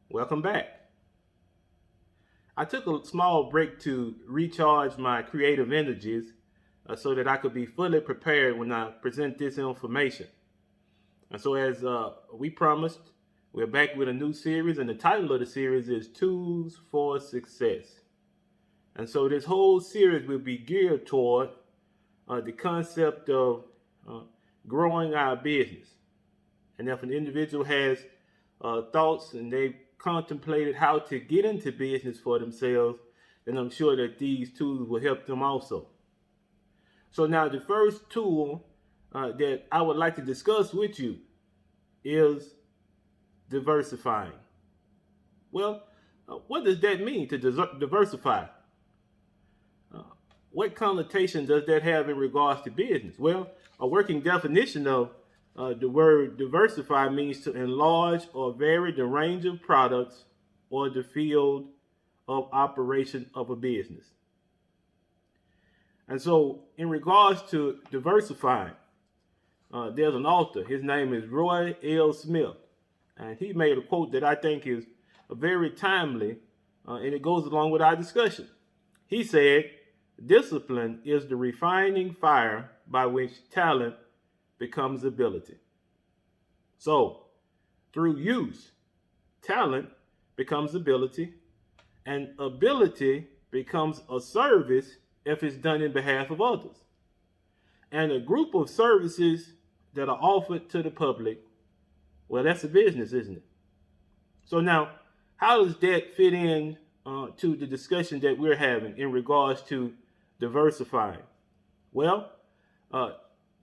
Welcome back. I took a small break to recharge my creative energies so that I could be fully prepared when I present this information. And so, as we promised, we're back with a new series, and the title of the series is Tools for Success. And so, this whole series will be geared toward the concept of uh, growing our business. And if an individual has thoughts and they've contemplated how to get into business for themselves, then I'm sure that these tools will help them also. So now the first tool that I would like to discuss with you is diversifying. Well, what does that mean to diversify? Uh, what connotation does that have in regards to business? Well, a working definition of the word diversify means to enlarge or vary the range of products or the field of operation of a business. And so, in regards to diversifying, there's an author. His name is Roy L. Smith. And he made a quote that I think is very timely, and it goes along with our discussion. He said, "Discipline is the refining fire by which talent becomes ability." So, through use, talent becomes ability, and ability becomes a service if it's done in behalf of others. And a group of services that are offered to the public, well, that's a business, isn't it? So now, how does that fit in to the discussion that we're having in regards to diversifying? Well, uh,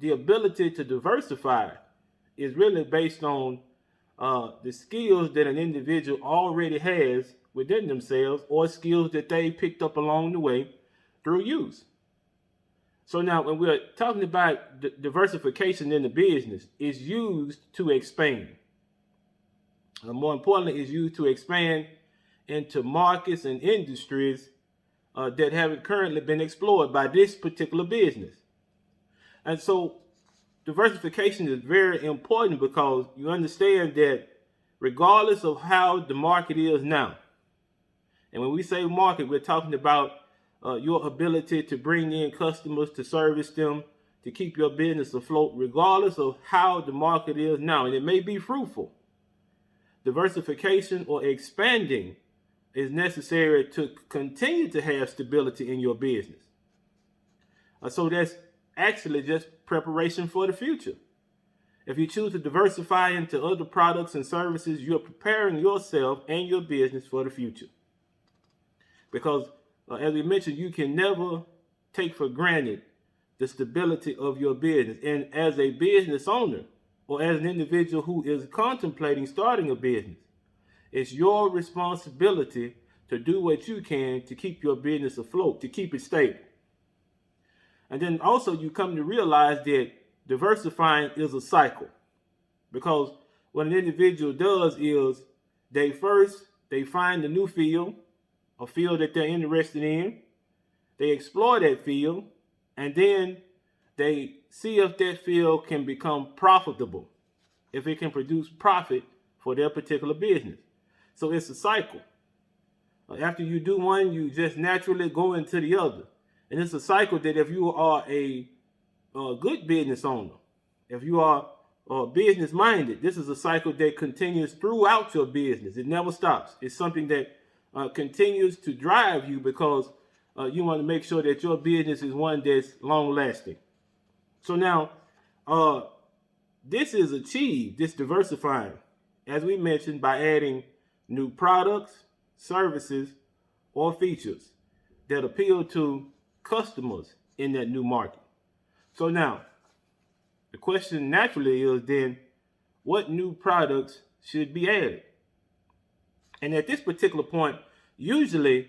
the ability to diversify is really based on the skills that an individual already has within themselves or skills that they picked up along the way through use. So now when we're talking about diversification in the business, it's used to expand. More importantly, it's used to expand into markets and industries that haven't currently been explored by this particular business. And so diversification is very important because you understand that regardless of how the market is now, and when we say market, we're talking about your ability to bring in customers, to service them, to keep your business afloat, regardless of how the market is now. And it may be fruitful. Diversification or expanding is necessary to continue to have stability in your business. So that's actually just preparation for the future. If you choose to diversify into other products and services, you're preparing yourself and your business for the future. Because, as we mentioned, you can never take for granted the stability of your business. And as a business owner, or as an individual who is contemplating starting a business, it's your responsibility to do what you can to keep your business afloat, to keep it stable. And then also you come to realize that diversifying is a cycle. Because what an individual does is they find a new field, a field that they're interested in, they explore that field, and then they see if that field can become profitable, if it can produce profit for their particular business. So it's a cycle. After you do one, you just naturally go into the other. And it's a cycle that if you are a good business owner, if you are business minded, this is a cycle that continues throughout your business. It never stops. It's something that continues to drive you because you want to make sure that your business is one that's long lasting. So now, this is achieved, this diversifying, as we mentioned, by adding new products, services, or features that appeal to customers in that new market. So now, the question naturally is then, what new products should be added? And at this particular point, usually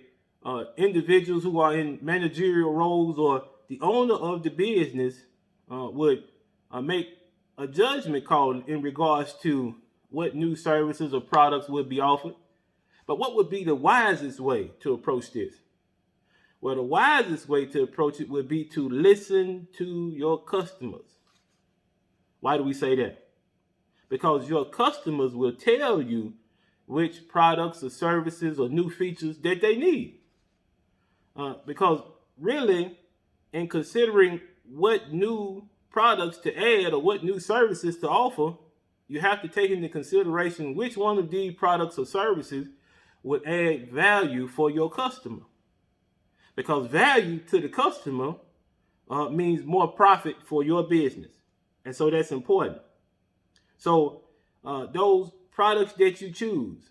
individuals who are in managerial roles or the owner of the business would make a judgment call in regards to what new services or products would be offered. But what would be the wisest way to approach this? Well, the wisest way to approach it would be to listen to your customers. Why do we say that? Because your customers will tell you which products or services or new features that they need. Because really, in considering what new products to add or what new services to offer, you have to take into consideration which one of these products or services would add value for your customer. Because value to the customer means more profit for your business. And so that's important. So those products that you choose,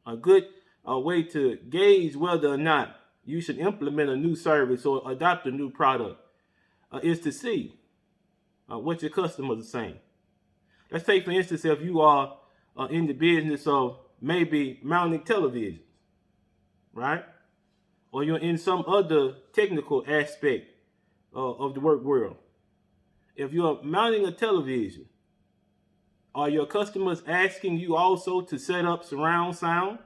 a good way to gauge whether or not you should implement a new service or adopt a new product is to see what your customers are saying. Let's take, for instance, if you are in the business of maybe mounting televisions, right? Or you're in some other technical aspect of the work world. If you're mounting a television, are your customers asking you also to set up surround sound?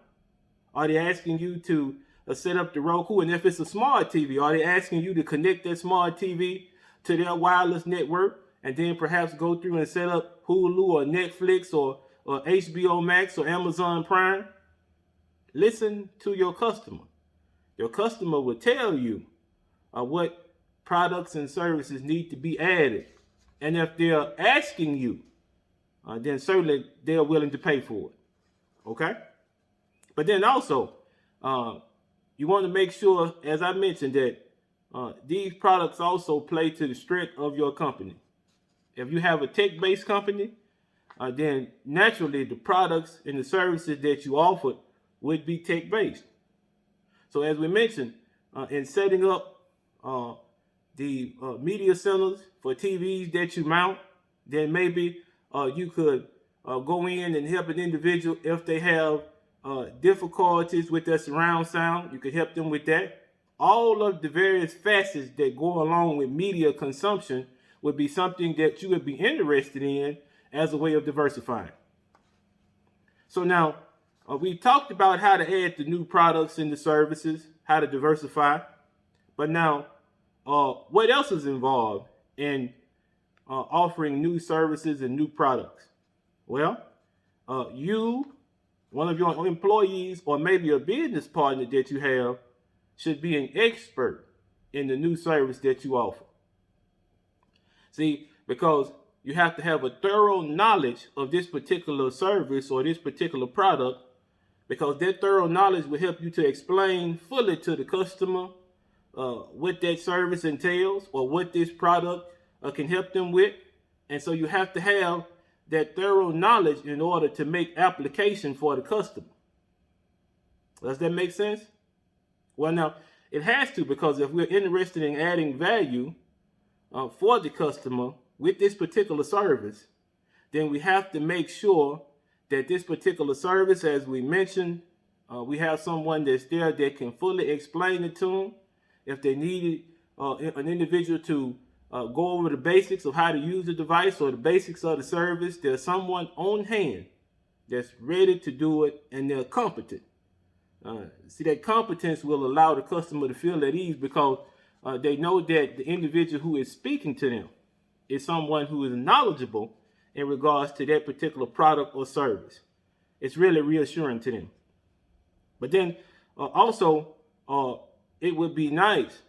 Are they asking you to set up the Roku? And if it's a smart TV, are they asking you to connect that smart TV to their wireless network and then perhaps go through and set up Hulu or Netflix or HBO Max or Amazon Prime? Listen to your customer. Your customer will tell you what products and services need to be added. And if they're asking you, then certainly they're willing to pay for it. Okay? But then also, you want to make sure, as I mentioned, that these products also play to the strength of your company. If you have a tech-based company, then naturally the products and the services that you offer would be tech-based. So as we mentioned, in setting up the media centers for TVs that you mount, then maybe you could go in and help an individual if they have difficulties with their surround sound. You could help them with that. All of the various facets that go along with media consumption would be something that you would be interested in as a way of diversifying. So now, we talked about how to add the new products and the services, how to diversify. But now, what else is involved in offering new services and new products? Well, you, one of your employees, or maybe a business partner that you have, should be an expert in the new service that you offer. See, because you have to have a thorough knowledge of this particular service or this particular product, because that thorough knowledge will help you to explain fully to the customer what that service entails or what this product can help them with. And so you have to have that thorough knowledge in order to make application for the customer. Does that make sense? Well, now, it has to, because if we're interested in adding value for the customer with this particular service, then we have to make sure that this particular service, as we mentioned, we have someone that's there that can fully explain it to them. If they needed an individual to go over the basics of how to use the device or the basics of the service, there's someone on hand that's ready to do it, and they're competent. See, that competence will allow the customer to feel at ease, because they know that the individual who is speaking to them is someone who is knowledgeable in regards to that particular product or service. It's really reassuring to them. But then also, it would be nice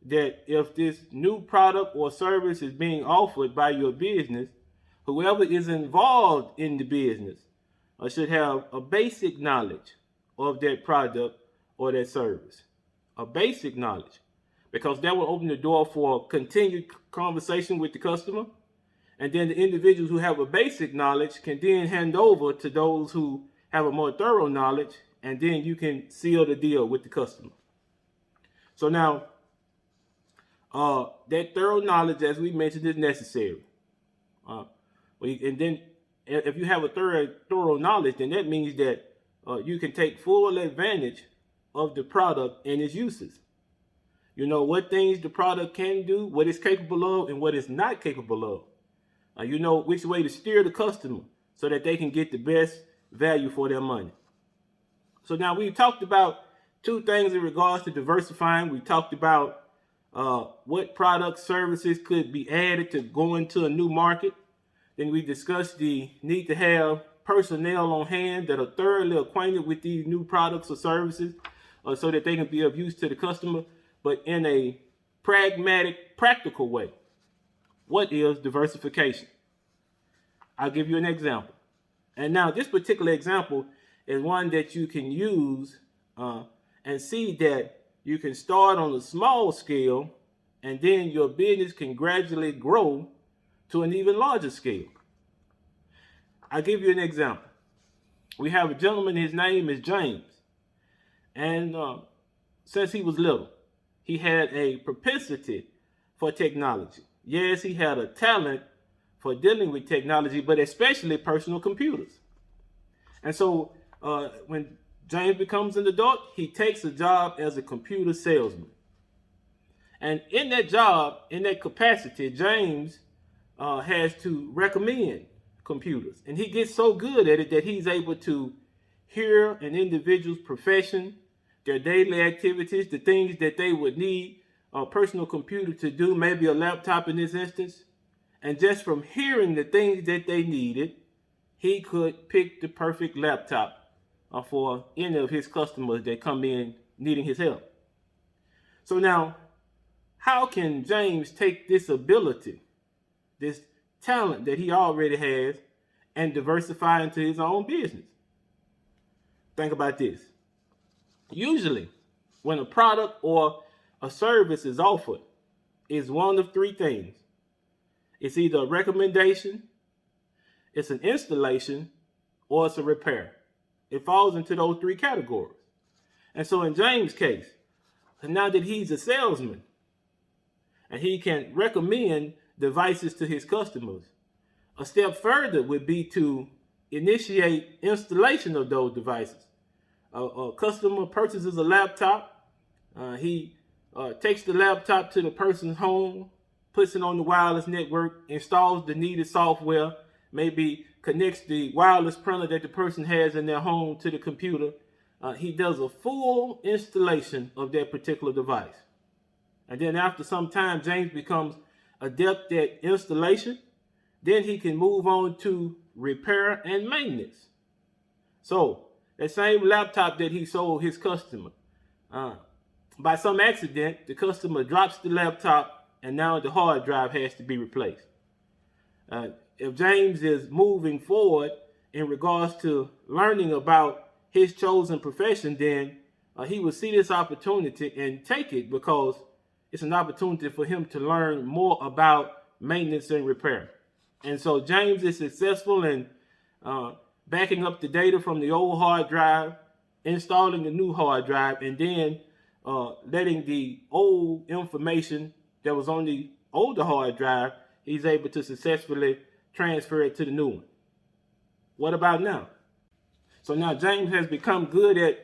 that if this new product or service is being offered by your business, whoever is involved in the business should have a basic knowledge of that product or that service. A basic knowledge, because that will open the door for continued conversation with the customer. And then the individuals who have a basic knowledge can then hand over to those who have a more thorough knowledge, and then you can seal the deal with the customer. So now, that thorough knowledge, as we mentioned, is necessary. And then if you have a thorough knowledge, then that means that you can take full advantage of the product and its uses. You know what things the product can do, what it's capable of, and what it's not capable of. You know which way to steer the customer so that they can get the best value for their money. So now we've talked about two things in regards to diversifying. We talked about what product services could be added to go into a new market. Then we discussed the need to have personnel on hand that are thoroughly acquainted with these new products or services, so that they can be of use to the customer, but in a pragmatic, practical way. What is diversification? I'll give you an example. And now this particular example is one that you can use and see that you can start on a small scale, and then your business can gradually grow to an even larger scale. I'll give you an example. We have a gentleman, his name is James. And since he was little, he had a propensity for technology. Yes, he had a talent for dealing with technology, but especially personal computers. And so when James becomes an adult, he takes a job as a computer salesman. And in that job, in that capacity, James has to recommend computers. And he gets so good at it that he's able to hear an individual's profession, their daily activities, the things that they would need a personal computer to do, maybe a laptop in this instance. And just from hearing the things that they needed, he could pick the perfect laptop for any of his customers that come in needing his help. So now, how can James take this ability, this talent that he already has, and diversify into his own business? Think about this. Usually, when a product or a service is offered, it's one of three things. It's either a recommendation, it's an installation, or it's a repair. It falls into those three categories. And so in James' case, now that he's a salesman and he can recommend devices to his customers, a step further would be to initiate installation of those devices. A customer purchases a laptop. He takes the laptop to the person's home, puts it on the wireless network, installs the needed software, maybe connects the wireless printer that the person has in their home to the computer. He does a full installation of that particular device. And then after some time, James becomes adept at installation. Then he can move on to repair and maintenance. So that same laptop that he sold his customer, by some accident, the customer drops the laptop and now the hard drive has to be replaced. If James is moving forward in regards to learning about his chosen profession, then he will see this opportunity and take it, because it's an opportunity for him to learn more about maintenance and repair. And so James is successful in backing up the data from the old hard drive, installing the new hard drive, and then letting the old information that was on the older hard drive, he's able to successfully transfer it to the new one. What about now? So now James has become good at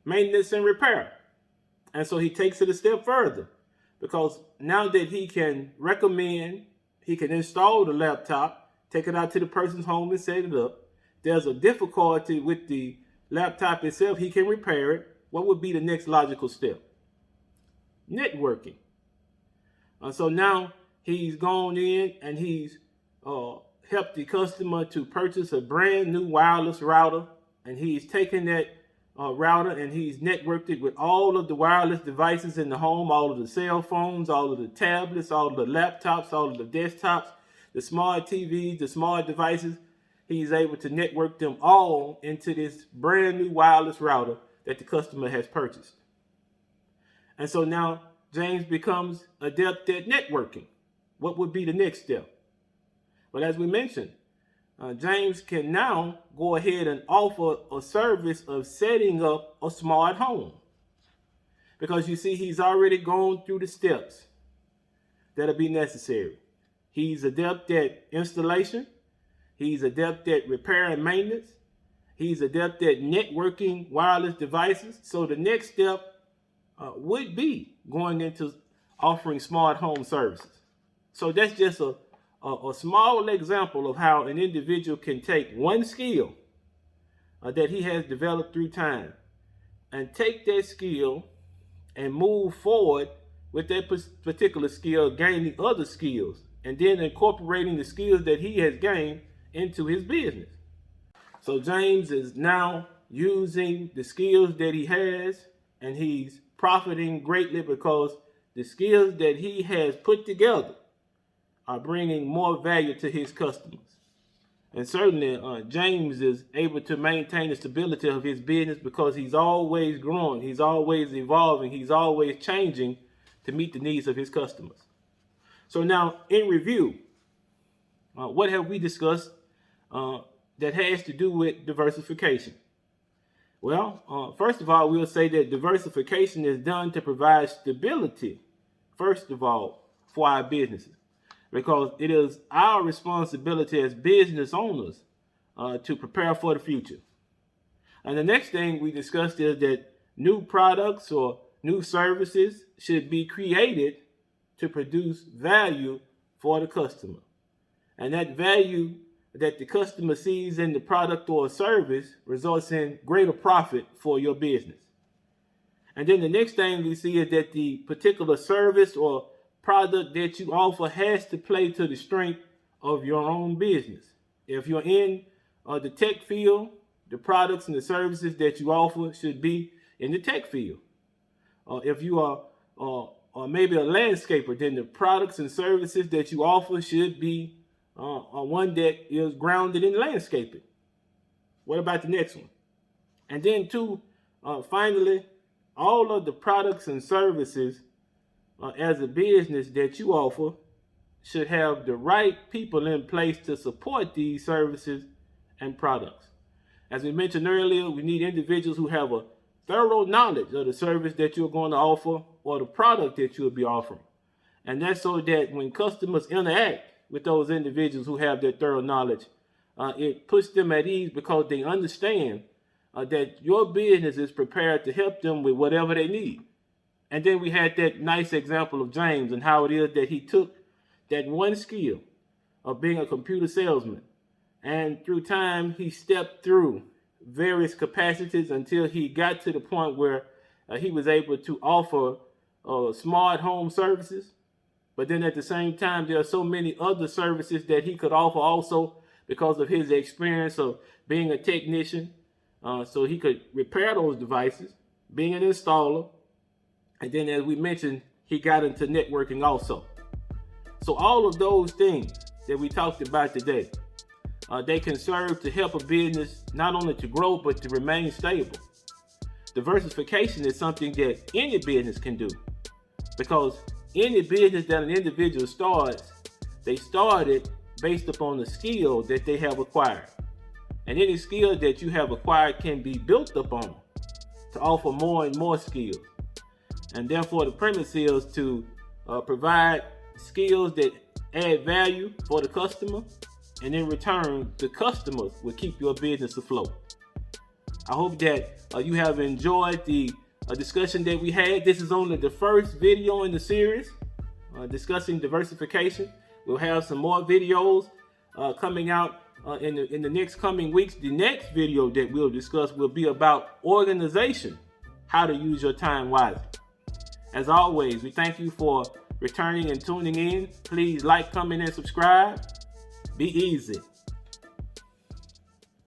maintenance and repair. And so he takes it a step further, because now that he can recommend, he can install the laptop, take it out to the person's home and set it up. There's a difficulty with the laptop itself. He can repair it. What would be the next logical step? Networking. So now he's gone in and he's helped the customer to purchase a brand new wireless router, and he's taken that router and he's networked it with all of the wireless devices in the home, all of the cell phones, all of the tablets, all of the laptops, all of the desktops, the smart TVs, the smart devices. He's able to network them all into this brand new wireless router that the customer has purchased. And so now James becomes adept at networking. What would be the next step? Well, as we mentioned, James can now go ahead and offer a service of setting up a smart home. Because you see, he's already gone through the steps that'll be necessary. He's adept at installation. He's adept at repair and maintenance. He's adept at networking wireless devices. So the next step would be going into offering smart home services. So that's just a small example of how an individual can take one skill that he has developed through time and take that skill and move forward with that particular skill, gaining other skills, and then incorporating the skills that he has gained into his business. So James is now using the skills that he has, and he's profiting greatly because the skills that he has put together are bringing more value to his customers. And certainly, James is able to maintain the stability of his business because he's always growing, he's always evolving, he's always changing to meet the needs of his customers. So now, in review, what have we discussed that has to do with diversification? Well, first of all, we'll say that diversification is done to provide stability, first of all, for our businesses, because it is our responsibility as business owners to prepare for the future. And the next thing we discussed is that new products or new services should be created to produce value for the customer. And that value that the customer sees in the product or service results in greater profit for your business. And then the next thing we see is that the particular service or product that you offer has to play to the strength of your own business. If you're in the tech field, the products and the services that you offer should be in the tech field. If you are or maybe a landscaper, then the products and services that you offer should be one that is grounded in landscaping. What about the next one? And then finally, all of the products and services as a business that you offer should have the right people in place to support these services and products. As we mentioned earlier, we need individuals who have a thorough knowledge of the service that you're going to offer or the product that you'll be offering. And that's so that when customers interact with those individuals who have that thorough knowledge, it puts them at ease because they understand that your business is prepared to help them with whatever they need. And then we had that nice example of James and how it is that he took that one skill of being a computer salesman, and through time he stepped through various capacities until he got to the point where he was able to offer smart home services. But then at the same time, there are so many other services that he could offer also because of his experience of being a technician. So he could repair those devices, being an installer. And then, as we mentioned, he got into networking also. So all of those things that we talked about today, they can serve to help a business not only to grow, but to remain stable. Diversification is something that any business can do, because any business that an individual starts, they started based upon the skill that they have acquired. And any skill that you have acquired can be built upon to offer more and more skills. And therefore, the premise is to provide skills that add value for the customer, and in return, the customers will keep your business afloat. I hope that you have enjoyed the discussion that we had. This is only the first video in the series discussing diversification. We'll have some more videos coming out in the next coming weeks. The next video that we'll discuss will be about organization, how to use your time wisely. As always, we thank you for returning and tuning in. Please like, comment, and subscribe. Be easy.